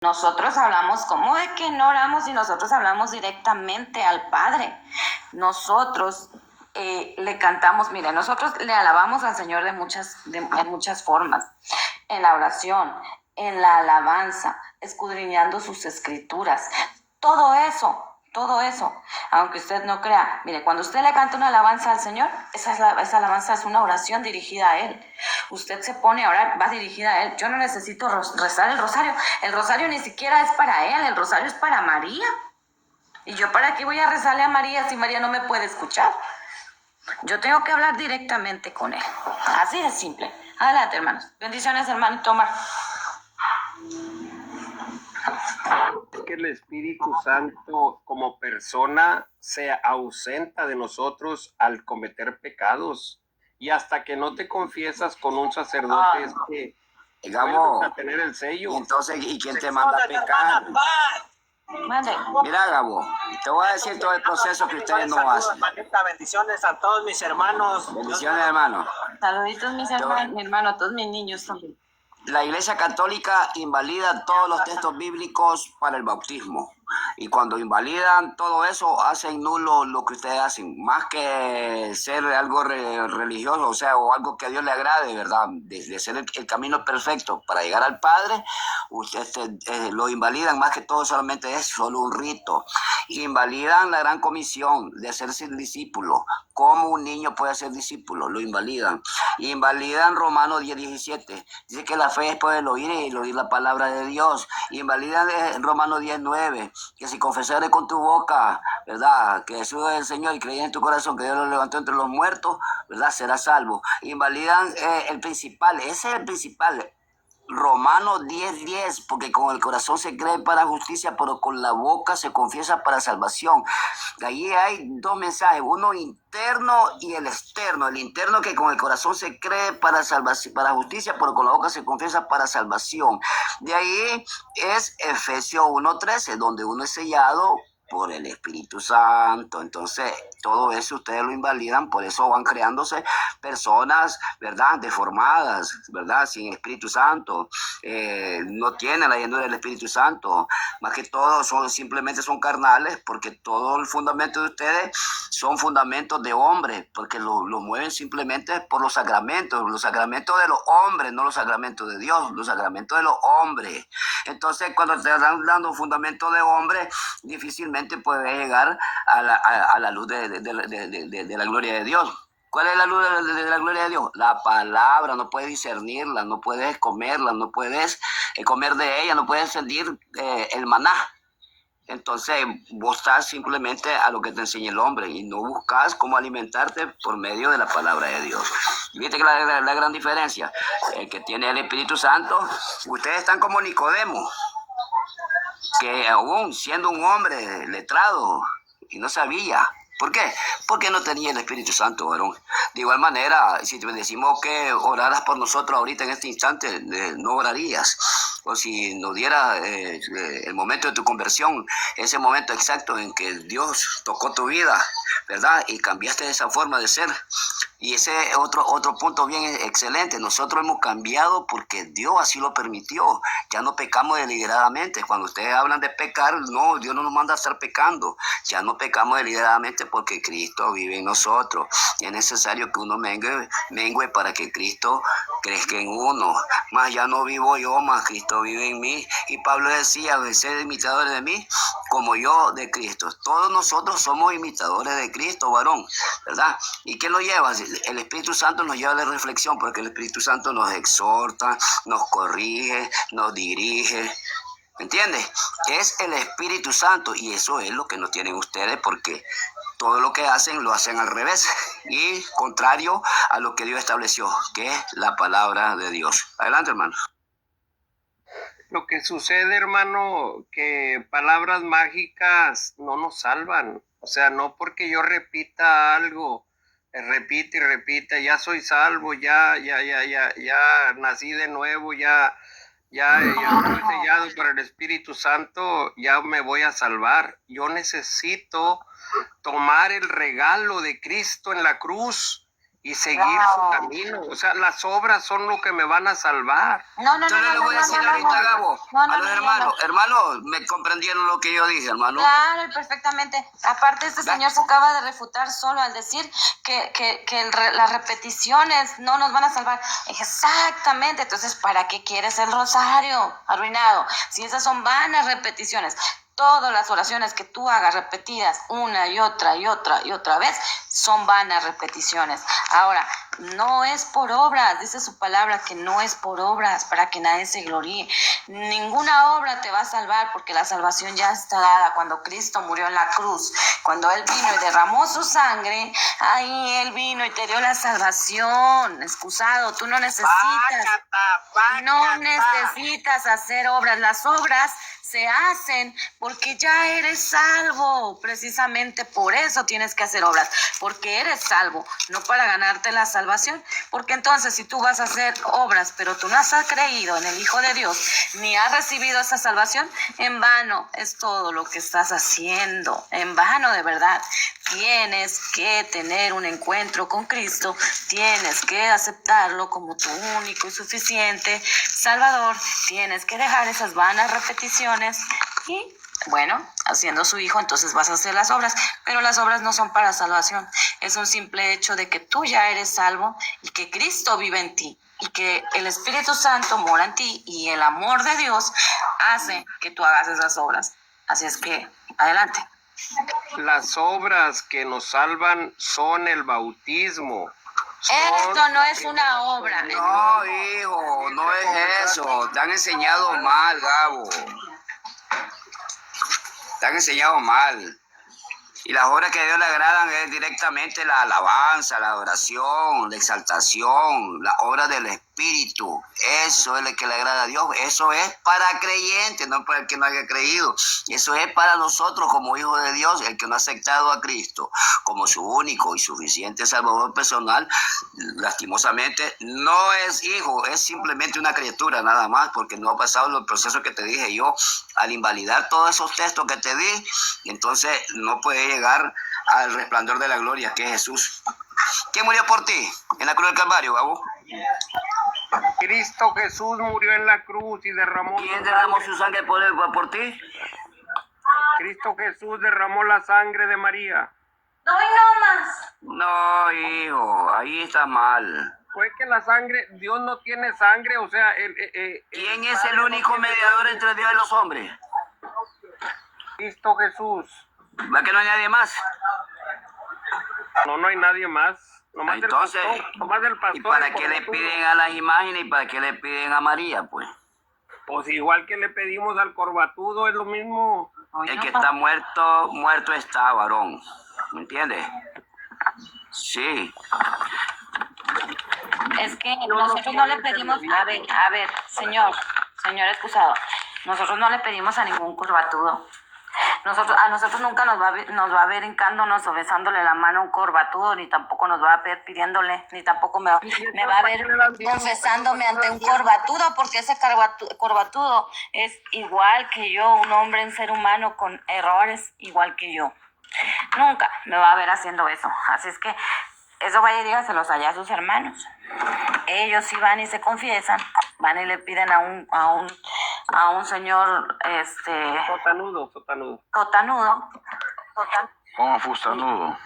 Nosotros hablamos, ¿cómo de que no oramos? Y nosotros hablamos directamente al Padre. Nosotros le cantamos, mire, nosotros le alabamos al Señor en muchas formas. En la oración, en la alabanza, escudriñando sus escrituras. Todo eso, aunque usted no crea, mire, cuando usted le canta una alabanza al Señor, esa alabanza es una oración dirigida a Él. Usted se pone a orar, va dirigida a Él. Yo no necesito rezar el rosario ni siquiera es para Él, el rosario es para María. ¿Y yo para qué voy a rezarle a María si María no me puede escuchar? Yo tengo que hablar directamente con Él. Así de simple. Adelante, hermanos. Bendiciones, hermanito Omar. Es que el Espíritu Santo como persona se ausenta de nosotros al cometer pecados. Y hasta que no te confiesas con un sacerdote es que Gabo, a tener el sello. Entonces, ¿y quién te manda a pecar? Mande. Mira, Gabo, te voy a decir todo el proceso que ustedes no hacen. Bendiciones a todos mis hermanos. Bendiciones, hermano. Saluditos, mis hermanos, mi hermano, todos mis niños también. La Iglesia Católica invalida todos los textos bíblicos para el bautismo. Y cuando invalidan todo eso, hacen nulo lo que ustedes hacen. Más que ser algo religioso, o sea, o algo que a Dios le agrade, ¿verdad? De ser el camino perfecto para llegar al Padre, ustedes lo invalidan. Más que todo, solamente es solo un rito. Invalidan la gran comisión de hacerse discípulo. ¿Cómo un niño puede ser discípulo? Lo invalidan. Invalidan Romanos 10:17. Dice que la fe es por el oír y el oír la palabra de Dios. Invalidan Romanos 10:9. Que si confesares con tu boca, ¿verdad? Que Jesús es el Señor y crees en tu corazón que Dios lo levantó entre los muertos, ¿verdad? Serás salvo. Invalidan el principal. Ese es el principal. Romanos 10:10, porque con el corazón se cree para justicia, pero con la boca se confiesa para salvación. Allí hay dos mensajes, uno interno y el externo. El interno, que con el corazón se cree para salvación, para justicia, pero con la boca se confiesa para salvación. De ahí es Efesios 1:13, donde uno es sellado por el Espíritu Santo. Entonces, todo eso ustedes lo invalidan, por eso van creándose personas, ¿verdad?, deformadas, ¿verdad?, sin Espíritu Santo. No tienen la llenura del Espíritu Santo. Más que todo, simplemente son carnales, porque todo el fundamento de ustedes son fundamentos de hombres, porque lo mueven simplemente por los sacramentos de los hombres, no los sacramentos de Dios, los sacramentos de los hombres. Entonces, cuando te están dando un fundamento de hombre, difícilmente puede llegar a la luz de la gloria de Dios. ¿Cuál es la luz de la gloria de Dios? La palabra. No puedes discernirla, no puedes comerla, no puedes comer de ella, no puedes sentir el maná. Entonces vos estás simplemente a lo que te enseña el hombre y no buscas cómo alimentarte por medio de la palabra de Dios. ¿Viste que la gran diferencia? El que tiene el Espíritu Santo, ustedes están como Nicodemo, que aún siendo un hombre letrado y no sabía. ¿Por qué? Porque no tenía el Espíritu Santo, varón. De igual manera, si te decimos que oraras por nosotros ahorita en este instante, no orarías. O si nos diera el momento de tu conversión, ese momento exacto en que Dios tocó tu vida, ¿verdad? Y cambiaste esa forma de ser. Y ese otro punto bien excelente. Nosotros hemos cambiado porque Dios así lo permitió. Ya no pecamos deliberadamente. Cuando ustedes hablan de pecar, no, Dios no nos manda a estar pecando. Ya no pecamos deliberadamente porque Cristo vive en nosotros. Y es necesario que uno mengue para que Cristo crezca en uno. Más ya no vivo yo, más Cristo vive en mí. Y Pablo decía, sed imitadores de mí como yo de Cristo. Todos nosotros somos imitadores de Cristo, varón, ¿verdad? ¿Y qué lo lleva? El Espíritu Santo nos lleva a la reflexión, porque el Espíritu Santo nos exhorta, nos corrige, nos dirige. ¿Entiendes? Es el Espíritu Santo, y eso es lo que no tienen ustedes, porque todo lo que hacen lo hacen al revés y contrario a lo que Dios estableció, que es la palabra de Dios. Adelante, hermano. Lo que sucede, hermano, que palabras mágicas no nos salvan. O sea, no porque yo repita algo, repite y repita, ya soy salvo, ya nací de nuevo, ya estoy sellado por el Espíritu Santo, ya me voy a salvar. Yo necesito tomar el regalo de Cristo en la cruz y seguir su camino. O sea, las obras son lo que me van a salvar. No, no, no, Yo no, le voy a no, decir no, ahorita, no, Gabo, no, no, a los no, hermanos. no. Hermanos, ¿me comprendieron lo que yo dije, hermano? Claro, y perfectamente. Aparte, este señor se acaba de refutar solo al decir que las repeticiones no nos van a salvar. Exactamente. Entonces, ¿para qué quieres el rosario? Arruinado. Si esas son vanas repeticiones. Todas las oraciones que tú hagas repetidas una y otra y otra y otra vez son vanas repeticiones. Ahora, no es por obras, dice su palabra que no es por obras para que nadie se gloríe. Ninguna obra te va a salvar porque la salvación ya está dada cuando Cristo murió en la cruz. Cuando Él vino y derramó su sangre, ahí Él vino y te dio la salvación. Excusado, tú no necesitas. No necesitas hacer obras. Las obras se hacen porque ya eres salvo. Precisamente por eso tienes que hacer obras, porque eres salvo, no para ganarte la salvación. Porque entonces si tú vas a hacer obras, pero tú no has creído en el Hijo de Dios, ni has recibido esa salvación, en vano es todo lo que estás haciendo. En vano, de verdad. Tienes que tener un encuentro con Cristo, tienes que aceptarlo como tu único y suficiente Salvador, tienes que dejar esas vanas repeticiones y, bueno, haciendo su hijo, entonces vas a hacer las obras, pero las obras no son para salvación, es un simple hecho de que tú ya eres salvo y que Cristo vive en ti y que el Espíritu Santo mora en ti y el amor de Dios hace que tú hagas esas obras. Así es que, adelante. Las obras que nos salvan son el bautismo. Esto no es una obra. No, hijo, no es eso. Te han enseñado mal, Gabo. Te han enseñado mal. Y las obras que a Dios le agradan es directamente la alabanza, la adoración, la exaltación, la obra del Espíritu. Eso es lo que le agrada a Dios. Eso es para creyentes, no para el que no haya creído. Eso es para nosotros como hijos de Dios, el que no ha aceptado a Cristo como su único y suficiente Salvador personal. Lastimosamente no es hijo, es simplemente una criatura nada más, porque no ha pasado los procesos que te dije yo. Al invalidar todos esos textos que te di, entonces no puede llegar al resplandor de la gloria, que es Jesús. ¿Quién murió por ti en la cruz del Calvario, Gabo? Cristo Jesús murió en la cruz y derramó. ¿Quién derramó su sangre por ti? Cristo Jesús derramó la sangre de María. No, no más. No, hijo, ahí está mal. Fue que la sangre, Dios no tiene sangre, o sea, ¿Quién es el único mediador entre Dios y los hombres? Cristo Jesús. ¿Va que no hay nadie más? No hay nadie más. Nomás Entonces, del pastor, nomás del pastor. ¿y para qué le piden a las imágenes y para qué le piden a María, pues? Pues igual que le pedimos al corbatudo, es lo mismo. El que está muerto, muerto está, varón. ¿Me entiendes? Sí. Es que nosotros no le pedimos, a ver, señor excusado, nosotros no le pedimos a ningún corbatudo. A nosotros nunca nos va a ver hincándonos o besándole la mano a un corbatudo, ni tampoco nos va a ver pidiéndole, ni tampoco me va a ver confesándome ante un corbatudo, porque ese corbatudo es igual que yo, un hombre, un ser humano con errores igual que yo. Nunca me va a ver haciendo eso. Así es que eso vaya y dígaselos allá a sus hermanos. Ellos sí van y se confiesan, van y le piden a un señor Sotanudo. totanudo. ¿Cómo fustanudo?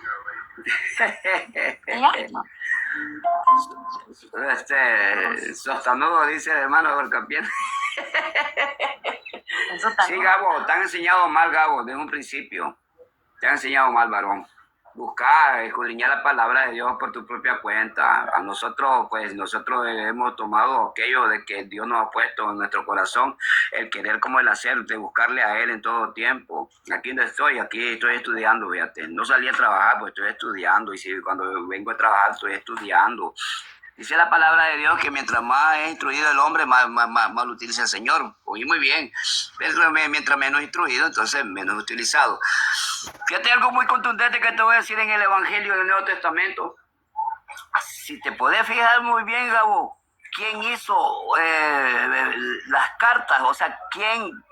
Sostanudo, dice el hermano Golcapiel. Sí, Gabo, te han enseñado mal, Gabo, desde un principio. Te han enseñado mal, varón. Buscar, escudriñar la palabra de Dios por tu propia cuenta. A nosotros, pues, nosotros hemos tomado aquello de que Dios nos ha puesto en nuestro corazón, el querer como el hacer, de buscarle a Él en todo tiempo. Aquí estoy estudiando, fíjate. No salí a trabajar, pues estoy estudiando, y si cuando vengo a trabajar estoy estudiando. Dice la palabra de Dios que mientras más es instruido el hombre, más lo utiliza el Señor. Oí muy bien. Pero mientras menos instruido, entonces menos utilizado. Fíjate algo muy contundente que te voy a decir en el Evangelio del Nuevo Testamento. Si te podés fijar muy bien, Gabo, ¿quién hizo las cartas? O sea, ¿quién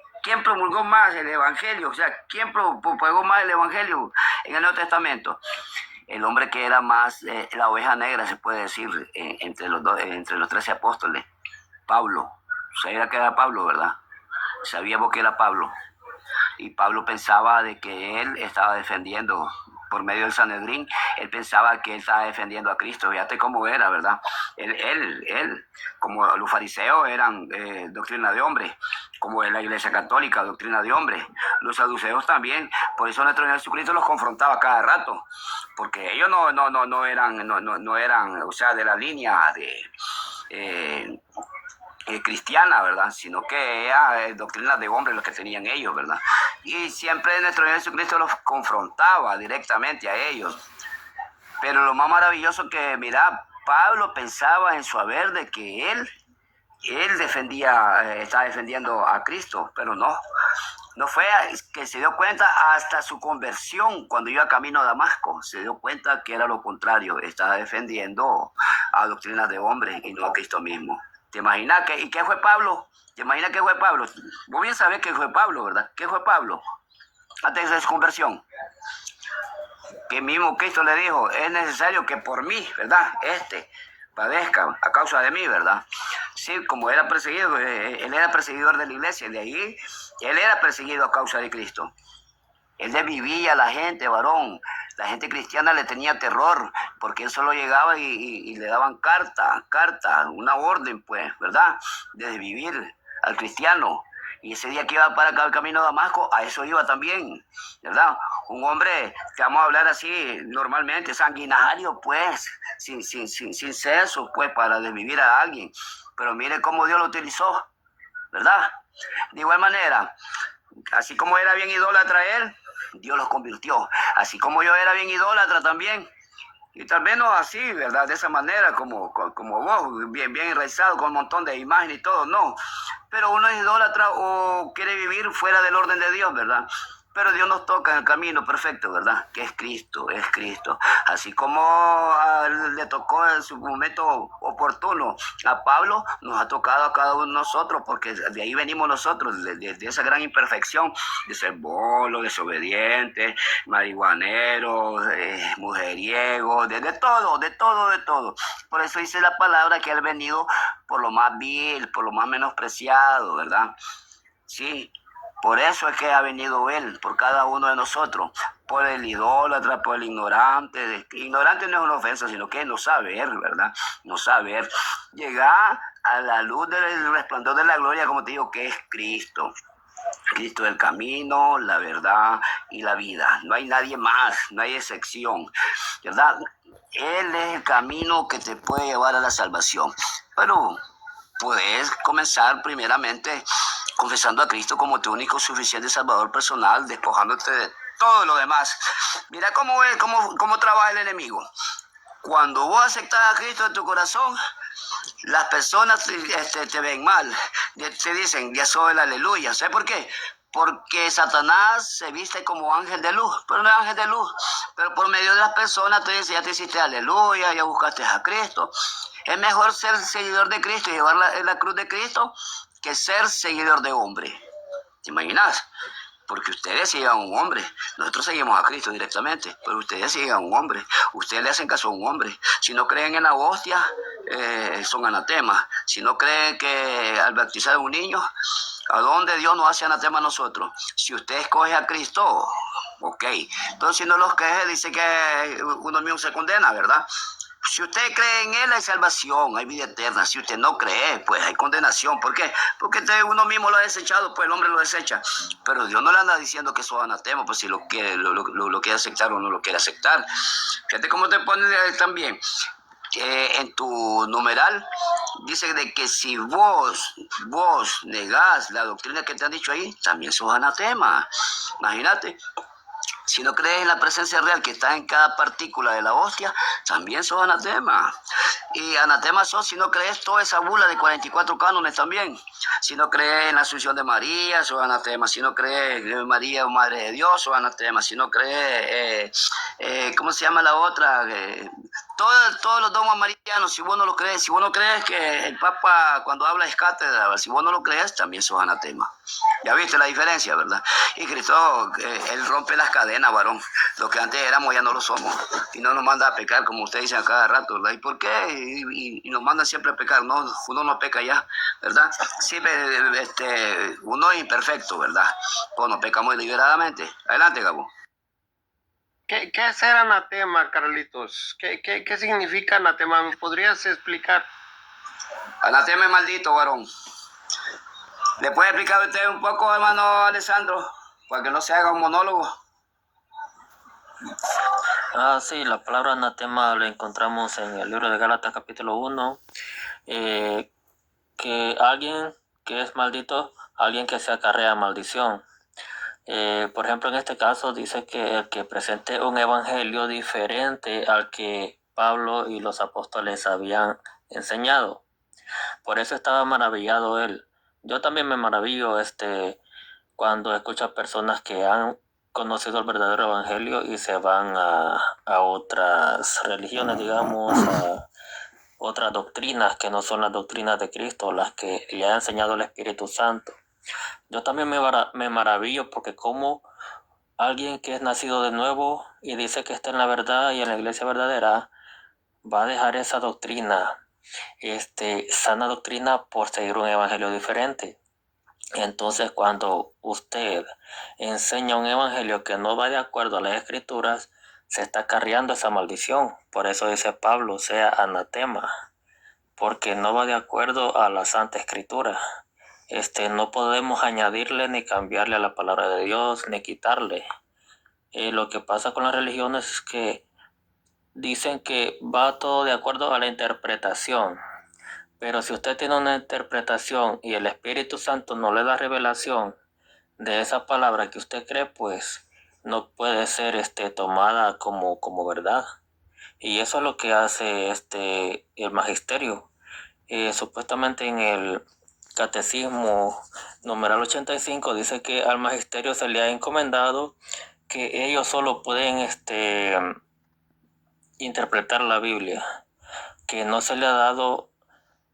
promulgó más el Evangelio? O sea, ¿quién propagó más el Evangelio en el Nuevo Testamento? el hombre que era más la oveja negra, se puede decir, entre los 13 apóstoles, Pablo. Sabía que era Pablo, ¿verdad? Sabíamos que era Pablo. Y Pablo pensaba de que él estaba defendiendo, por medio del Sanedrín, él pensaba que él estaba defendiendo a Cristo. Fíjate cómo era, ¿verdad? Él como los fariseos eran doctrina de hombre, como en la Iglesia Católica, doctrina de hombre. Los saduceos también. Por eso nuestro Señor Jesucristo los confrontaba cada rato, porque ellos no eran, o sea, de la línea de cristiana, ¿verdad? Sino que era doctrina de hombres los que tenían ellos, ¿verdad? Y siempre nuestro Señor Jesucristo los confrontaba directamente a ellos. Pero lo más maravilloso que, mira, Pablo pensaba en su haber de que él estaba defendiendo a Cristo, pero no fue que se dio cuenta hasta su conversión, cuando iba camino a Damasco, se dio cuenta que era lo contrario, estaba defendiendo a doctrinas de hombres y no a Cristo mismo. ¿Te imaginas y qué fue Pablo? ¿Te imaginas qué fue Pablo? Vos bien sabés qué fue Pablo, ¿verdad? ¿Qué fue Pablo antes de su conversión? Que mismo Cristo le dijo, es necesario que por mí, ¿verdad? Padezca a causa de mí, ¿verdad? Sí, como era perseguido, él era perseguidor de la iglesia, de ahí él era perseguido a causa de Cristo. Él desvivía a la gente, varón. La gente cristiana le tenía terror, porque él solo llegaba y le daban carta, una orden, pues, ¿verdad? De desvivir al cristiano. Y ese día que iba para acá el camino a Damasco, a eso iba también, ¿verdad? Un hombre, que vamos a hablar así normalmente, sanguinario, pues, sin seso, pues, para desvivir a alguien. Pero mire cómo Dios lo utilizó, ¿verdad? De igual manera, así como era bien idólatra él, Dios los convirtió. Así como yo era bien idólatra también. Y tal vez no así, ¿verdad? De esa manera, como vos, bien enraizado, con un montón de imágenes y todo, no. Pero uno es idólatra o quiere vivir fuera del orden de Dios, ¿verdad? Pero Dios nos toca en el camino perfecto, ¿verdad? Que es Cristo, es Cristo. Así como le tocó en su momento oportuno a Pablo, nos ha tocado a cada uno de nosotros, porque de ahí venimos nosotros, de esa gran imperfección, de ser bolos, desobedientes, marihuaneros, mujeriegos, de todo. Por eso dice la palabra que él ha venido por lo más vil, por lo más menospreciado, ¿verdad? Sí. Por eso es que ha venido Él, por cada uno de nosotros, por el idólatra, por el ignorante. Ignorante no es una ofensa, sino que no saber, ¿verdad? No saber. Llegar a la luz del resplandor de la gloria, como te digo, que es Cristo. Cristo es el camino, la verdad y la vida. No hay nadie más, no hay excepción, ¿verdad? Él es el camino que te puede llevar a la salvación. Pero puedes comenzar primeramente confesando a Cristo como tu único suficiente salvador personal, despojándote de todo lo demás. Mira cómo trabaja el enemigo. Cuando vos aceptas a Cristo en tu corazón, las personas te ven mal, te dicen, ya soy el aleluya. ¿Sabes por qué? Porque Satanás se viste como ángel de luz, pero no es ángel de luz. Pero por medio de las personas te dice, ya te hiciste aleluya, ya buscaste a Cristo. Es mejor ser seguidor de Cristo y llevar la cruz de Cristo que ser seguidor de hombre. ¿Te imaginas? Porque ustedes siguen a un hombre. Nosotros seguimos a Cristo directamente, pero ustedes siguen a un hombre. Ustedes le hacen caso a un hombre. Si no creen en la hostia, son anatemas. Si no creen que al bautizar a un niño, ¿a dónde Dios nos hace anatema a nosotros? Si usted escoge a Cristo, ok. Entonces, si no los cree, dice que uno mismo se condena, ¿verdad? Si usted cree en Él, hay salvación, hay vida eterna. Si usted no cree, pues hay condenación. ¿Por qué? Porque uno mismo lo ha desechado, pues el hombre lo desecha. Pero Dios no le anda diciendo que eso es anatema, pues si lo quiere aceptar o no lo quiere aceptar. Fíjate cómo te pone también. En tu numeral dice de que si vos negás la doctrina que te han dicho ahí, también sos anatema. Imagínate. Si no crees en la presencia real que está en cada partícula de la hostia, también sos anatema. Y anatema sos si no crees toda esa bula de 44 cánones también. Si no cree en la asunción de María, sos anatema. Si no cree que María es madre de Dios, sos anatema. Si no cree, ¿cómo se llama la otra? Todos los dogmas marianos, si vos no lo crees, si vos no crees que el Papa cuando habla es cátedra, si vos no lo crees, también sos anatema. Ya viste la diferencia, ¿verdad? Y Cristo, Él rompe las cadenas, varón. Lo que antes éramos ya no lo somos. Y no nos manda a pecar, como ustedes dicen a cada rato, ¿verdad? ¿Y por qué? Y nos mandan siempre a pecar, ¿no? Uno no peca ya, ¿verdad? Siempre, uno es imperfecto, ¿verdad? Pues no pecamos deliberadamente. Adelante, Gabo. ¿Qué es ser anatema, Carlitos? ¿Qué significa anatema? ¿Me podrías explicar? Anatema es maldito, varón. ¿Le puede explicar usted un poco, hermano Alessandro? Para que no se haga un monólogo. Sí, la palabra anatema la encontramos en el libro de Gálatas capítulo 1, que alguien que es maldito, alguien que se acarrea maldición. Por ejemplo, en este caso dice que el que presente un evangelio diferente al que Pablo y los apóstoles habían enseñado. Por eso estaba maravillado él. Yo también me maravillo cuando escucho a personas que han conocido el verdadero evangelio y se van a otras religiones, digamos, a otras doctrinas que no son las doctrinas de Cristo, las que le ha enseñado el Espíritu Santo. Yo también me maravillo porque como alguien que es nacido de nuevo y dice que está en la verdad y en la iglesia verdadera, va a dejar esa doctrina, sana doctrina, por seguir un evangelio diferente. Entonces, cuando usted enseña un evangelio que no va de acuerdo a las escrituras, se está acarreando esa maldición. Por eso dice Pablo, sea anatema, porque no va de acuerdo a la Santa Escritura. No podemos añadirle ni cambiarle a la palabra de Dios, ni quitarle. Lo que pasa con las religiones es que dicen que va todo de acuerdo a la interpretación. Pero si usted tiene una interpretación y el Espíritu Santo no le da revelación de esa palabra que usted cree, pues no puede ser tomada como verdad. Y eso es lo que hace el magisterio. Supuestamente en el Catecismo numeral 85 dice que al magisterio se le ha encomendado que ellos solo pueden interpretar la Biblia, que no se le ha dado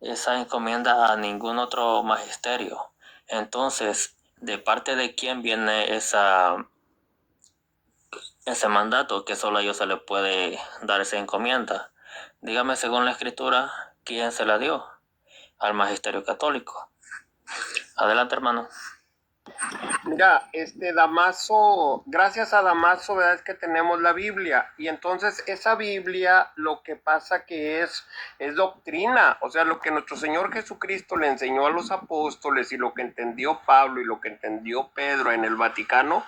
esa encomienda a ningún otro magisterio. Entonces, ¿de parte de quién viene ese mandato que solo a ellos se le puede dar esa encomienda? Dígame, según la Escritura, ¿quién se la dio? Al magisterio católico. Adelante, hermano. Mira, Damaso, gracias a Damaso, ¿verdad? Es que tenemos la Biblia. Y entonces esa Biblia lo que pasa que es doctrina. O sea, lo que nuestro Señor Jesucristo le enseñó a los apóstoles y lo que entendió Pablo y lo que entendió Pedro en el Vaticano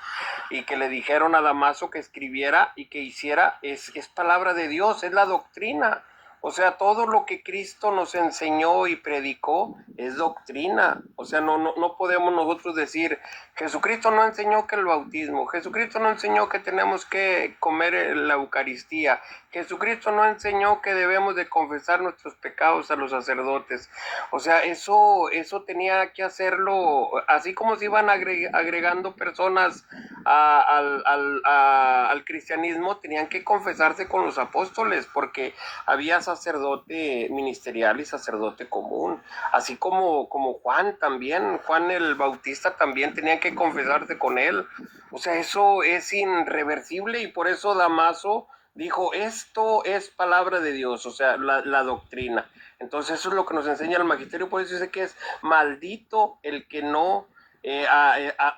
y que le dijeron a Damaso que escribiera y que hiciera, es palabra de Dios, es la doctrina. O sea, todo lo que Cristo nos enseñó y predicó es doctrina. O sea, no podemos nosotros decir, Jesucristo no enseñó que el bautismo, Jesucristo no enseñó que tenemos que comer la Eucaristía, Jesucristo no enseñó que debemos de confesar nuestros pecados a los sacerdotes. O sea, eso tenía que hacerlo, así como se iban agregando personas al cristianismo, tenían que confesarse con los apóstoles, porque había sacerdote ministerial y sacerdote común, así como Juan también, Juan el Bautista también tenía que confesarse con él. O sea, eso es irreversible y por eso Damaso dijo, esto es palabra de Dios, o sea, la doctrina. Entonces eso es lo que nos enseña el magisterio, por eso dice que es maldito el que no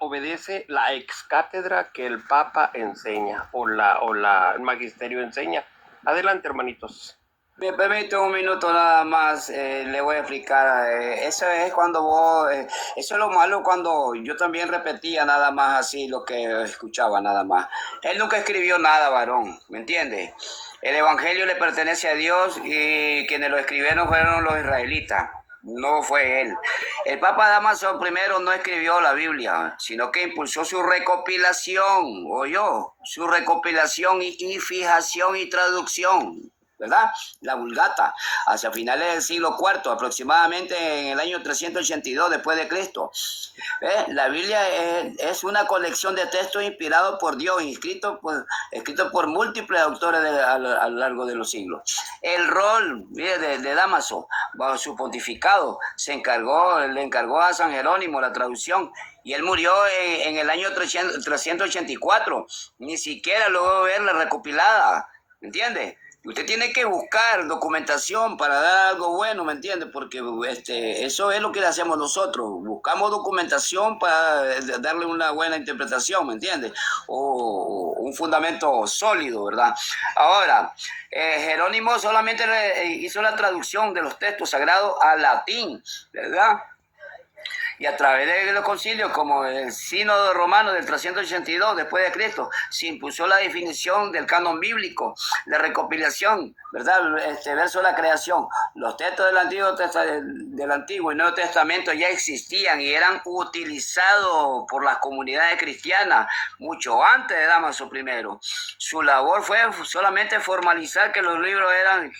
obedece la ex cátedra que el Papa enseña o el magisterio enseña. Adelante, hermanitos. Me permite un minuto nada más, le voy a explicar. Eso es cuando vos, eso es lo malo cuando yo también repetía nada más así lo que escuchaba nada más. Él nunca escribió nada, varón, ¿me entiendes? El evangelio le pertenece a Dios y quienes lo escribieron fueron los israelitas. No fue él. El Papa Damaso primero no escribió la Biblia, sino que impulsó su recopilación, su recopilación y fijación y traducción. ¿verdad? La Vulgata, hacia finales del siglo IV, aproximadamente en el año 382 después de Cristo. La Biblia es una colección de textos inspirados por Dios, escritos por múltiples autores a lo largo de los siglos. El rol de Dámaso, bajo su pontificado, le encargó a San Jerónimo la traducción, y él murió en el año 384, ni siquiera logró verla recopilada, ¿me entiende? Usted tiene que buscar documentación para dar algo bueno, ¿me entiende? Porque eso es lo que hacemos nosotros. Buscamos documentación para darle una buena interpretación, ¿me entiende? O un fundamento sólido, ¿verdad? Ahora, Jerónimo solamente hizo la traducción de los textos sagrados al latín, ¿verdad? Y a través de los concilios, como el Sínodo Romano del 382 después de Cristo, se impuso la definición del canon bíblico, la recopilación, ¿verdad? Verso de la creación. Los textos del Antiguo y Nuevo Testamento ya existían y eran utilizados por las comunidades cristianas mucho antes de Dámaso I. Su labor fue solamente formalizar que los libros eran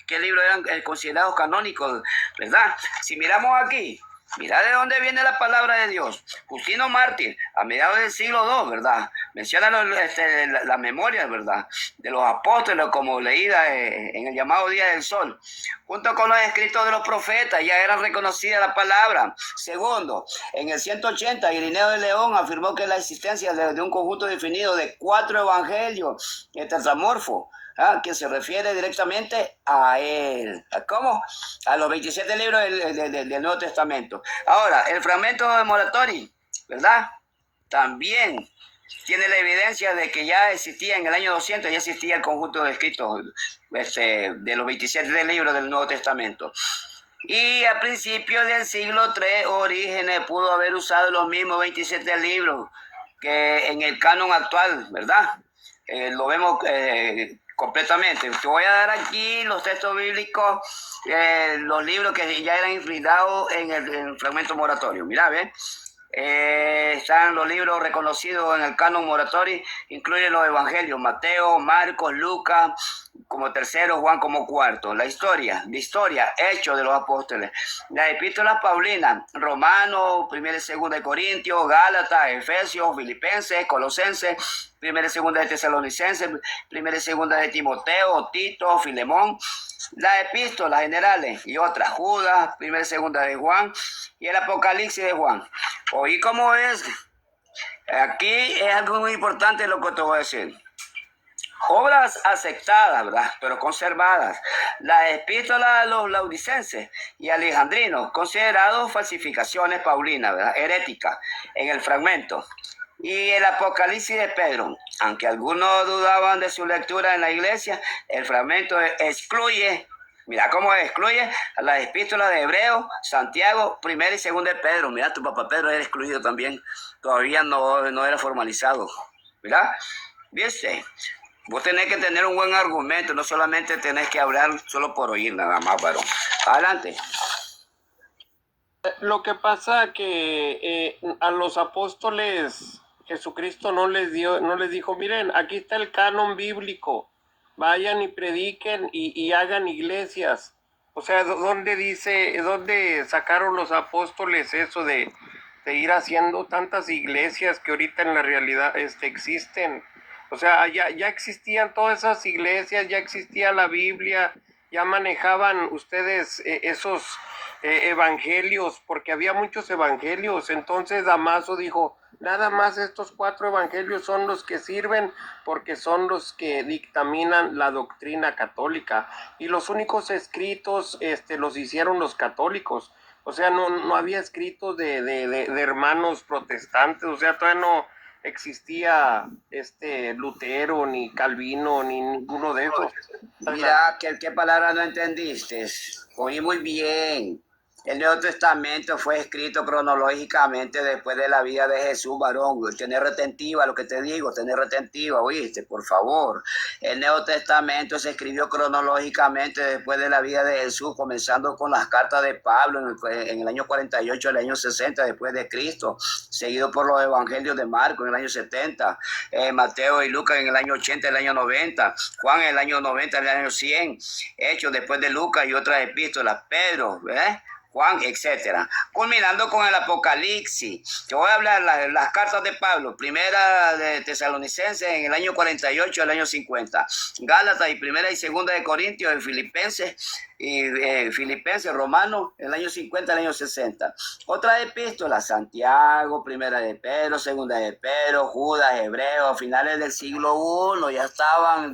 considerados canónicos, ¿verdad? Si miramos aquí, mira de dónde viene la palabra de Dios. Justino Mártir, a mediados del siglo II, ¿verdad? Menciona las memorias, ¿verdad? De los apóstoles, como leída en el llamado Día del Sol. Junto con los escritos de los profetas, ya era reconocida la palabra. Segundo, en el 180, Irineo de León afirmó que la existencia de un conjunto definido de 4 evangelios tetramorfos, que se refiere directamente a él. ¿Cómo? A los 27 libros del Nuevo Testamento. Ahora, el fragmento de Moratori, ¿verdad? También tiene la evidencia de que ya existía en el año 200, ya existía el conjunto de escritos de los 27 libros del Nuevo Testamento. Y a principios del siglo III, Orígenes pudo haber usado los mismos 27 libros que en el canon actual, ¿verdad? Lo vemos completamente. Te voy a dar aquí los textos bíblicos, los libros que ya eran inspirados en el fragmento moratorio. Mira, ¿ves? Están los libros reconocidos en el canon moratorio, incluyen los evangelios, Mateo, Marcos, Lucas como tercero, Juan como cuarto. La historia, Hechos de los Apóstoles, las epístolas paulinas, Romanos, 1 y 2 de Corintios, Gálatas, Efesios, Filipenses, Colosenses, 1 y 2 de Tesalonicenses, 1 y 2 de Timoteo, Tito, Filemón, las epístolas generales y otras, Judas, 1 y 2 de Juan y el Apocalipsis de Juan. Oí cómo es. Aquí es algo muy importante lo que te voy a decir. Obras aceptadas, ¿verdad? Pero conservadas. Las epístolas de los laodicenses y alejandrinos, considerados falsificaciones paulinas, ¿verdad? Heréticas, en el fragmento. Y el Apocalipsis de Pedro, aunque algunos dudaban de su lectura en la iglesia, el fragmento excluye, mira cómo excluye a las epístolas de Hebreo, Santiago, 1 y 2 de Pedro. Mira, tu papá Pedro era excluido también, todavía no era formalizado, ¿verdad? ¿Viste? Vos tenés que tener un buen argumento, no solamente tenés que hablar solo por oír nada más, varón. Adelante. Lo que pasa que a los apóstoles Jesucristo no les dijo, miren, aquí está el canon bíblico, vayan y prediquen y hagan iglesias. O sea, ¿dónde sacaron los apóstoles eso de ir haciendo tantas iglesias que ahorita en la realidad existen? O sea, ya existían todas esas iglesias, ya existía la Biblia, ya manejaban ustedes esos evangelios, porque había muchos evangelios. Entonces Dámaso dijo, nada más estos 4 evangelios son los que sirven, porque son los que dictaminan la doctrina católica. Y los únicos escritos los hicieron los católicos. O sea, no había escritos de hermanos protestantes, o sea, todavía no existía Lutero, ni Calvino, ni ninguno de esos. Mira, ¿qué palabra no entendiste? Oí muy bien. El Nuevo Testamento fue escrito cronológicamente después de la vida de Jesús, varón. Tener retentiva, lo que te digo, tener retentiva, oíste, por favor. El Nuevo Testamento se escribió cronológicamente después de la vida de Jesús, comenzando con las cartas de Pablo en el año 48, el año 60 después de Cristo, seguido por los evangelios de Marco en el año 70, Mateo y Lucas en el año 80, el año 90, Juan en el año 90, el año 100, Hechos después de Lucas y otras epístolas, Pedro, Juan, etcétera, culminando con el Apocalipsis. Yo voy a hablar las cartas de Pablo, primera de Tesalonicenses en el año 48 al año 50, Gálatas y primera y segunda de Corintios, Filipenses, Romanos, en el año 50 al año 60. Otra epístola, Santiago, primera de Pedro, segunda de Pedro, Judas, Hebreos, a finales del siglo I, ya estaban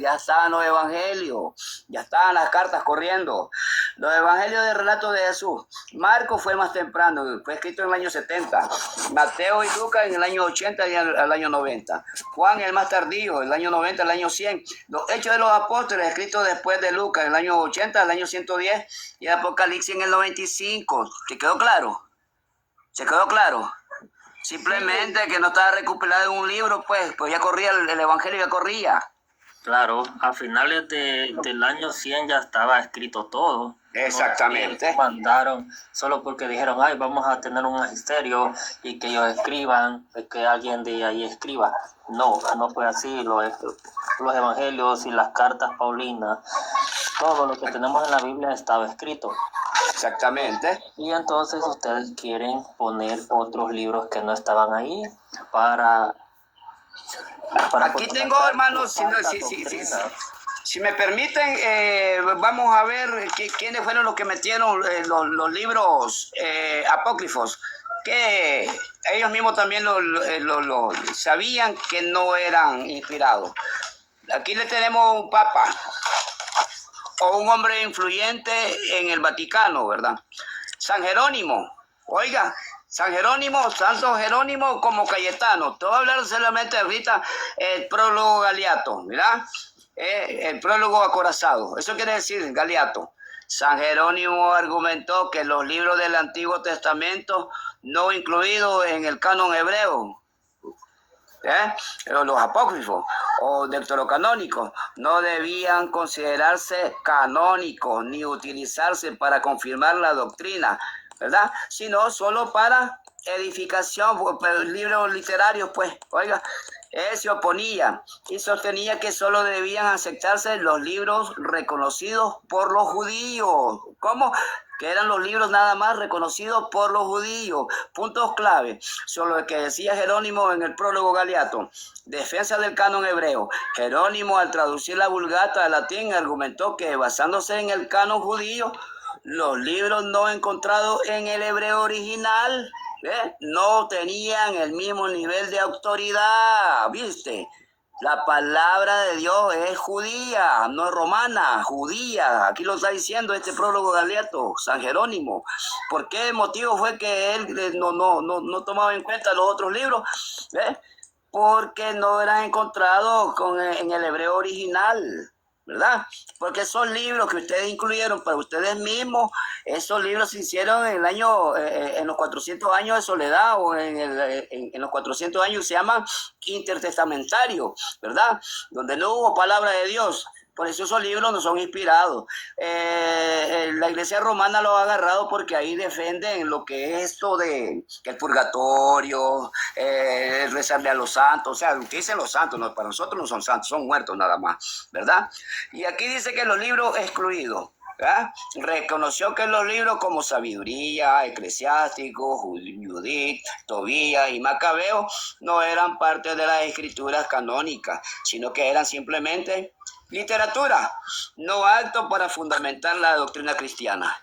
los evangelios, ya estaban las cartas corriendo. Los evangelios de relato de Jesús. Marco fue más temprano, fue escrito en el año 70. Mateo y Lucas en el año 80 y al año 90. Juan el más tardío, el año 90 al año 100. Los Hechos de los Apóstoles escritos después de Lucas en el año 80 al año 110 y Apocalipsis en el 95. ¿Te quedó claro? ¿Se quedó claro? Simplemente que no estaba recopilado en un libro, pues ya corría el evangelio, ya corría. Claro, a finales del año 100 ya estaba escrito todo. Exactamente. No mandaron solo porque dijeron, ay, vamos a tener un magisterio y que ellos escriban, que alguien de ahí escriba. No fue así. Los evangelios y las cartas paulinas, todo lo que tenemos en la Biblia estaba escrito. Exactamente. Y entonces ustedes quieren poner otros libros que no estaban ahí para aquí tengo, hermanos, si me permiten, vamos a ver quiénes fueron los que metieron los libros apócrifos, que ellos mismos también lo sabían que no eran inspirados. Aquí le tenemos un papa o un hombre influyente en el Vaticano, ¿verdad? San Jerónimo, oiga, San Jerónimo, Santo Jerónimo como Cayetano. Te voy a hablar solamente ahorita el prólogo Galiato, ¿verdad? El prólogo acorazado. Eso quiere decir Galiato. San Jerónimo argumentó que los libros del Antiguo Testamento no incluidos en el canon hebreo, los apócrifos o deuterocanónicos, no debían considerarse canónicos ni utilizarse para confirmar la doctrina, ¿verdad? Sino solo para edificación, libros literarios, pues, oiga, él se oponía y sostenía que solo debían aceptarse los libros reconocidos por los judíos. ¿Cómo? Que eran los libros nada más reconocidos por los judíos. Puntos clave sobre lo que decía Jerónimo en el prólogo Galiato. Defensa del canon hebreo. Jerónimo, al traducir la Vulgata al latín, argumentó que basándose en el canon judío, los libros no encontrados en el hebreo original no tenían el mismo nivel de autoridad, ¿viste? La palabra de Dios es judía, no es romana, judía. Aquí lo está diciendo este prólogo de Galiato, San Jerónimo. ¿Por qué motivo fue que él no tomaba en cuenta los otros libros? Porque no eran encontrados en el hebreo original, ¿verdad? Porque esos libros que ustedes incluyeron para ustedes mismos, esos libros se hicieron en los 400 años de soledad o en los 400 años se llaman intertestamentarios, ¿verdad? Donde no hubo palabra de Dios. Por eso esos libros no son inspirados. La iglesia romana lo ha agarrado porque ahí defienden lo que es esto de el purgatorio, rezarle a los santos. O sea, lo que dicen los santos, no, para nosotros no son santos, son muertos nada más, ¿verdad? Y aquí dice que los libros excluidos, ¿verdad? Reconoció que los libros como Sabiduría, Eclesiástico, Judith, Tobías y Macabeo no eran parte de las escrituras canónicas, sino que eran simplemente literatura, no acto para fundamentar la doctrina cristiana.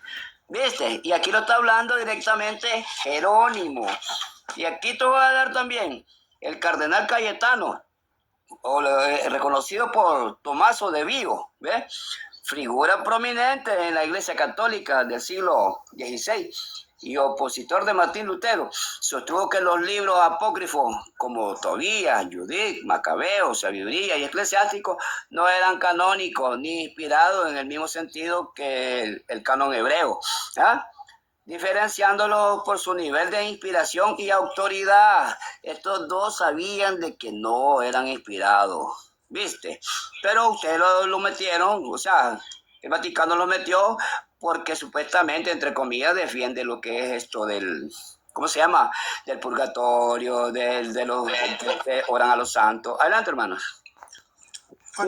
¿Viste? Y aquí lo está hablando directamente Jerónimo. Y aquí te voy a dar también el cardenal Cayetano, reconocido por Tomaso de Vigo, ¿ves? Figura prominente en la Iglesia Católica del siglo XVI y opositor de Martín Lutero, sostuvo que los libros apócrifos como Tobías, Judith, Macabeo, Sabiduría y Eclesiástico no eran canónicos ni inspirados en el mismo sentido que el canon hebreo. diferenciándolo por su nivel de inspiración y autoridad. Estos dos sabían de que no eran inspirados, ¿viste? Pero ustedes lo metieron, o sea, el Vaticano lo metió porque supuestamente, entre comillas, defiende lo que es esto del, ¿cómo se llama? Del purgatorio, de los que oran a los santos. Adelante, hermanos.